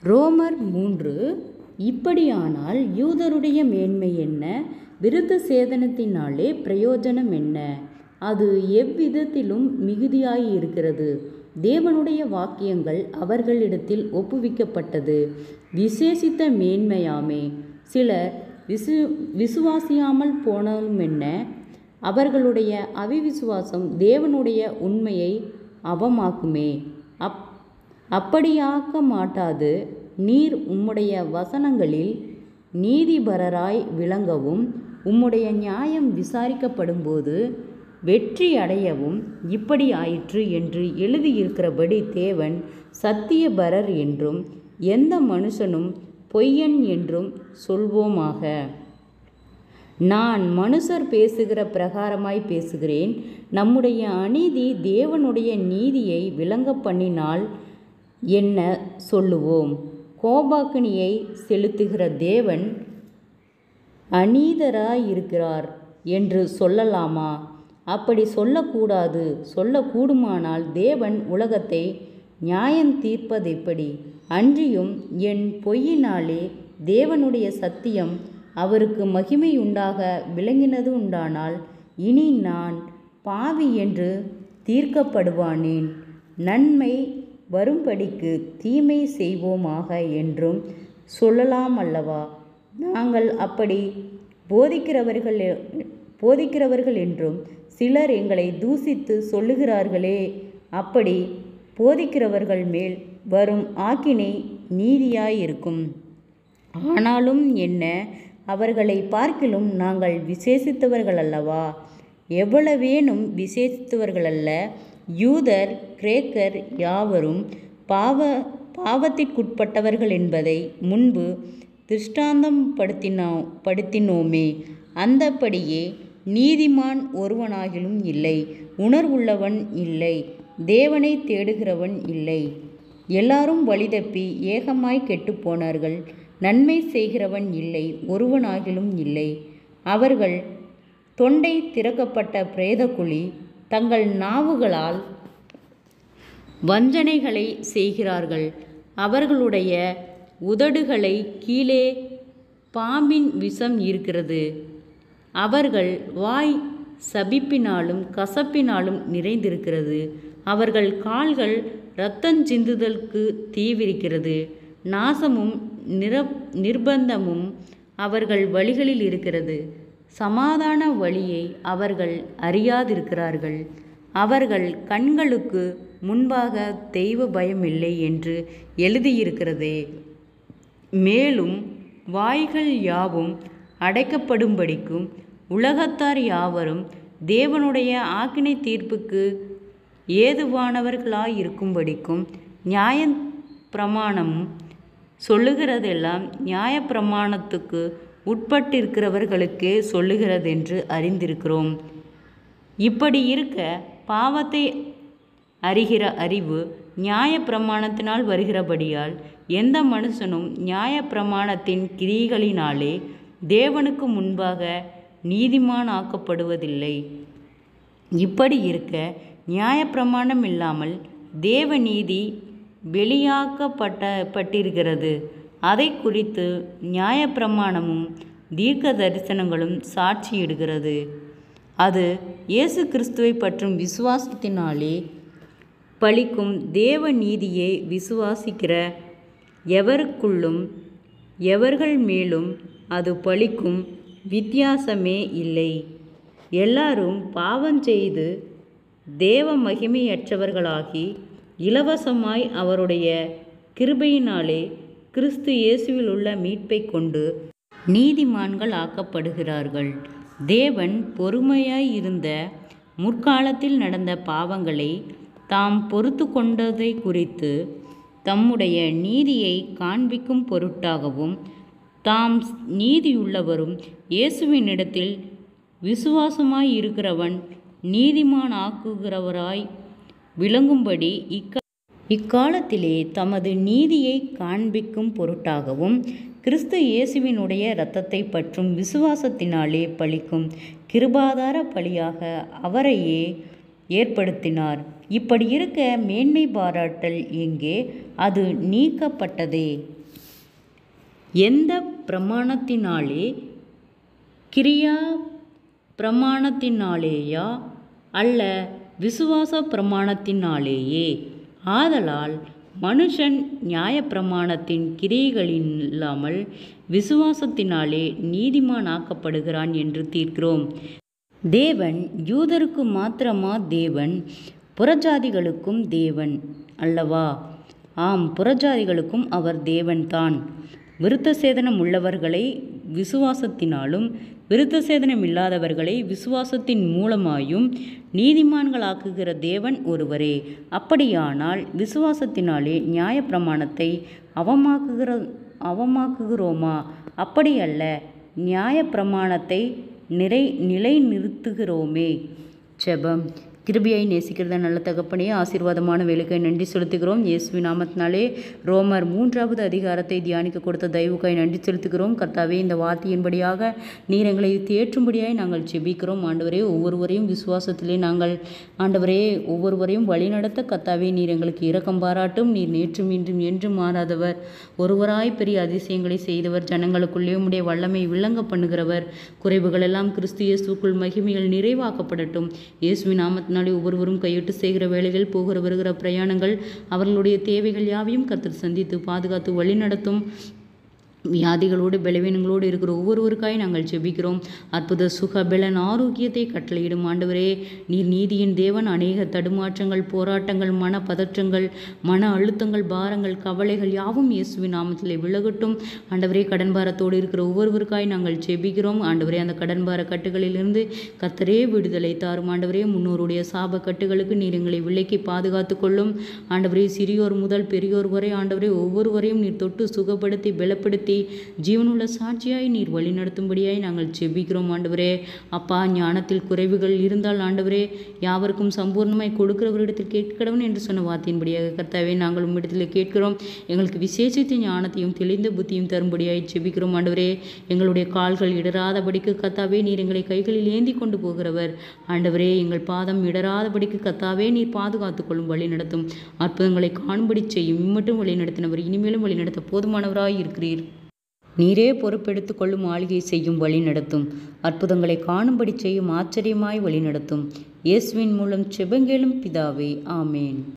ரோமர் 3. இப்படியானால் யூதருடைய மேன்மை என்ன? விருத்த சேதனத்தினாலே பிரயோஜனம் என்ன? அது எவ்விதத்திலும் மிகுதியாயிருக்கிறது. தேவனுடைய வாக்கியங்கள் அவர்களிடத்தில் ஒப்புவிக்கப்பட்டது. விசேஷித்த மேன்மையாமே. சிலர் விசுவாசியாமல் போனாலுமென்ன? அவர்களுடைய அவிவிசுவாசம் தேவனுடைய உண்மையை அவமாக்குமே. அப்படியாக்க மாட்டாது. நீர் உம்முடைய வசனங்களில் நீதிபரராய் விளங்கவும் உம்முடைய நியாயம் விசாரிக்கப்படும்போது வெற்றி அடையவும் இப்படி ஆயிற்று என்று எழுதியிருக்கிறபடி தேவன் சத்தியபரர் என்றும் எந்த மனுஷனும் பொய்யன் என்றும் சொல்வோமாக. நான் மனுஷர் பேசுகிற பிரகாரமாய் பேசுகிறேன். நம்முடைய அநீதி தேவனுடைய நீதியை விளங்க பண்ணினால் என்ன சொல்லுவோம்? கோபாக்கினியை செலுத்துகிற தேவன் அநீதராயிருக்கிறார் என்று சொல்லலாமா? அப்படி சொல்லக்கூடாது. சொல்லக்கூடுமானால் தேவன் உலகத்தை நியாயம் தீர்ப்பதெப்படி? அன்றியும் என் பொய்யினாலே தேவனுடைய சத்தியம் அவருக்கு மகிமையுண்டாக விளங்கினது உண்டானால் இனி நான் பாவி என்று தீர்க்கப்படுவானேன். நன்மை வரும்படிக்கு தீமை செய்வோமாக என்றும் சொல்லலாமல்லவா? நாங்கள் அப்படி போதிக்கிறவர்கள் என்றும் சிலர் எங்களை தூசித்து சொல்லுகிறார்களே. அப்படி போதிக்கிறவர்கள் மேல் வரும் ஆக்கினை நீதியாயிருக்கும். ஆனாலும் என்ன, அவர்களை பார்க்கிலும் நாங்கள் விசேஷித்தவர்கள் அல்லவா? எவ்வளவேனும் விசேஷித்தவர்களல்ல. யூதர் கிரேக்கர் யாவரும் பாவத்திற்குட்பட்டவர்கள் என்பதை முன்பு திருஷ்டாந்தம் படுத்தினோமே. அந்தப்படியே நீதிமான் ஒருவனாகிலும் இல்லை, உணர்வுள்ளவன் இல்லை, தேவனை தேடுகிறவன் இல்லை. எல்லாரும் வழிதப்பி ஏகமாய் கெட்டுப்போனார்கள். நன்மை செய்கிறவன் இல்லை, ஒருவனாகிலும் இல்லை. அவர்கள் தொண்டை திறக்கப்பட்ட பிரேதக்குழி. தங்கள் நாவுகளால் வஞ்சனைகளை செய்கிறார்கள். அவர்களுடைய உதடுகளை கீழே பாம்பின் விஷம் இருக்கிறது. அவர்கள் வாய் சபிப்பினாலும் கசப்பினாலும் நிறைந்திருக்கிறது. அவர்கள் கால்கள் இரத்தஞ்சிந்துதலுக்கு தீவிரிக்கிறது. நாசமும் நிர்பந்தமும் அவர்கள் வழிகளில் இருக்கிறது. சமாதான வழியை அவர்கள் அறியாதிருக்கிறார்கள். அவர்கள் கண்களுக்கு முன்பாக தெய்வ பயமில்லை என்று எழுதியிருக்கிறதே. மேலும் வாய்கள் யாவும் அடைக்கப்படும்படிக்கும் உலகத்தார் யாவரும் தேவனுடைய ஆக்கினை தீர்ப்புக்கு ஏதுவானவர்களாயிருக்கும்படிக்கும் நியாயப்பிரமாணமும் சொல்லுகிறதெல்லாம் நியாயப்பிரமாணத்துக்கு உட்பட்டிருக்கிறவர்களுக்கே சொல்லுகிறதென்று அறிந்திருக்கிறோம். இப்படி இருக்க பாவத்தை அறிகிற அறிவு நியாயப்பிரமாணத்தினால் வருகிறபடியால் எந்த மனுஷனும் நியாயப்பிரமாணத்தின் கிரியைகளினாலே தேவனுக்கு முன்பாக நீதிமான் ஆக்கப்படுவதில்லை. இப்படி இருக்க நியாயப்பிரமாணம் இல்லாமல் தேவ நீதி வெளியாக்கப்பட்டிருக்கிறது. அதை குறித்து நியாயப்பிரமாணமும் தீர்க்க தரிசனங்களும் சாட்சியிடுகிறது. அது இயேசு கிறிஸ்துவை பற்றும் விசுவாசத்தினாலே பலிக்கும் தேவ நீதியை விசுவாசிக்கிற எவருக்குள்ளும் எவர்கள் மேலும் அது பலிக்கும் வித்தியாசமே இல்லை. எல்லாரும் பாவஞ்செய்து தேவ மகிமையற்றவர்களாகி இலவசமாய் அவருடைய கிருபையினாலே கிறிஸ்து இயேசுவில் உள்ள மீட்பை கொண்டு நீதிமான்கள் ஆக்கப்படுகிறார்கள். தேவன் பொறுமையாய் இருந்த முற்காலத்தில் நடந்த பாவங்களை தாம் பொறுத்து கொண்டதை குறித்து தம்முடைய நீதியை காண்பிக்கும் பொருட்டாகவும் தாம் நீதியுள்ளவரும் இயேசுவினிடத்தில் விசுவாசமாய் இருக்கிறவன் நீதிமான் ஆக்குகிறவராய் விளங்கும்படி இக்காலத்திலே தமது நீதியை காண்பிக்கும் பொருட்டாகவும் கிறிஸ்து இயேசுவினுடைய இரத்தத்தை பற்றும் விசுவாசத்தினாலே பலிக்கும் கிருபாதார பலியாக அவரையே ஏற்படுத்தினார். இப்படி இருக்க மேன்மை பாராட்டல் எங்கே? அது நீக்கப்பட்டதே. எந்த பிரமாணத்தினாலே? கிரியா பிரமாணத்தினாலேயா? அல்ல, விசுவாச பிரமாணத்தினாலேயே. ஆதலால் மனுஷன் நியாயப்பிரமாணத்தின் கிரியைகளில்லாமல் விசுவாசத்தினாலே நீதிமானாக்கப்படுகிறான் என்று தீர்க்கிறோம். தேவன் யூதருக்கு மாத்திரமா தேவன்? புறஜாதிகளுக்கும் தேவன் அல்லவா? ஆம், புறஜாதிகளுக்கும் அவர் தேவன்தான். விருத்த சேதனம் உள்ளவர்களை விசுவாசத்தினாலும் விருத்த சேதனம் இல்லாதவர்களை விசுவாசத்தின் மூலமாயும் நீதிமான்களாக்குகிற தேவன் ஒருவரே. அப்படியானால் விசுவாசத்தினாலே நியாயப்பிரமாணத்தை அவமாக்குகிறோமா? அப்படியல்ல, நியாயப்பிரமாணத்தை நிலைநிறுத்துகிறோமே. ஜெபம். கிருபையை நேசிக்கிறத நல்ல தகப்பனே, ஆசீர்வாதமான வேலைக்காய் நன்றி செலுத்துகிறோம். இயேசுவின் நாமத்தினாலே ரோமர் 3வது அதிகாரத்தை தியானிக்க கொடுத்த தயவுக்காய் நன்றி செலுத்துகிறோம். கர்த்தாவே, இந்த வார்த்தையின்படியாக நீர் எங்களை தேற்றும்படியாய் நாங்கள் ஜெபிக்கிறோம். ஆண்டவரே, ஒவ்வொருவரையும் விசுவாசத்திலே நாங்கள் ஆண்டவரே ஒவ்வொருவரையும் வழிநடத்த கர்த்தாவே நீர் எங்களுக்கு இரக்கம் பாராட்டும். நீர் நேற்றும் இன்றும் என்றும் மாறாதவர், ஒருவராய் பெரிய அதிசயங்களை செய்தவர், ஜனங்களுக்குள்ளே உம்முடைய வல்லமை விளங்க பண்ணுகிறவர். குறைவுகள் எல்லாம் கிறிஸ்து இயேசுக்குள் மகிமைகள் நிறைவாக்கப்படட்டும். இயேசுவின் நாமத்தினாலே ஒவ்வொருவரும் கையிட்டு செய்கிற வேலைகள், போகிற வருகிற பிரயாணங்கள், அவர்களுடைய தேவைகள் யாவையும் கர்த்தர் சந்தித்து பாதுகாத்து வழி நடத்தும். வியாதிகளோடு பலவீனங்களோடு இருக்கிற ஒவ்வொருவருக்காய் நாங்கள் ஜெபிக்கிறோம். அற்புத சுக பலன் ஆரோக்கியத்தை கட்டளையிடும். ஆண்டவரே, நீர் நீதியின் தேவன். அநேக தடுமாற்றங்கள், போராட்டங்கள், மன பதற்றங்கள், மன அழுத்தங்கள், பாரங்கள், கவலைகள் யாவும் இயேசுவின் நாமத்திலே விலகட்டும். ஆண்டவரே, கடன் பாரத்தோடு இருக்கிற ஒவ்வொருவருக்காய் நாங்கள் ஜெபிக்கிறோம். ஆண்டவரே, அந்த கடன் பார கட்டுகளிலிருந்து கர்த்தரே விடுதலை தாரும். ஆண்டவரே, முன்னோருடைய சாப கட்டுகளுக்கு நீர் எங்களை விலக்கி பாதுகாத்து கொள்ளும். ஆண்டவரே, சிறியோர் முதல் பெரியோர் வரை ஆண்டவரே ஒவ்வொருவரையும் நீர் தொட்டு சுகப்படுத்தி பலப்படுத்தி ஜீவனுள்ள சாட்சியாய் நீர் வழி நடத்தும்படியாய் நாங்கள் ஜெபிக்கிறோம். ஆண்டவரே அப்பா, ஞானத்தில் குறைவுகள் இருந்தால் ஆண்டவரே யாவருக்கும் சம்பூர்ணமாய் கொடுக்கிறவரிடத்தில் கேட்கடவன் என்று சொன்ன வார்த்தையின்படியாக கர்த்தாவே நாங்கள் உம்மிடத்தில் கேட்கிறோம். எங்களுக்கு விசேஷித்த ஞானத்தையும் தெளிந்த புத்தியும் தரும்படியாய் ஜெபிக்கிறோம். ஆண்டவரே, எங்களுடைய கால்கள் இடராதபடிக்கு கர்த்தாவே நீர் எங்களை கைகளில் ஏந்தி கொண்டு போகிறவர். ஆண்டவரே, எங்கள் பாதம் இடராதபடிக்கு கர்த்தாவே நீர் பாதுகாத்து கொள்ளும், வழி நடத்தும். அற்புதங்களை காணும்படி செய்யும். இம்மட்டும் வழி நடத்தினவர், இனிமேலும் வழி நடத்த போதுமானவராய் இருக்கிறீர். நீரே பொறுப்பெடுத்து கொள்ளும், ஆளுகை செய்யும், வழி நடத்தும். அற்புதங்களை காணும்படி செய்யும், ஆச்சரியமாய் வழி நடத்தும். இயேசுவின் மூலம் செபங்கேளும் பிதாவே, ஆமேன்.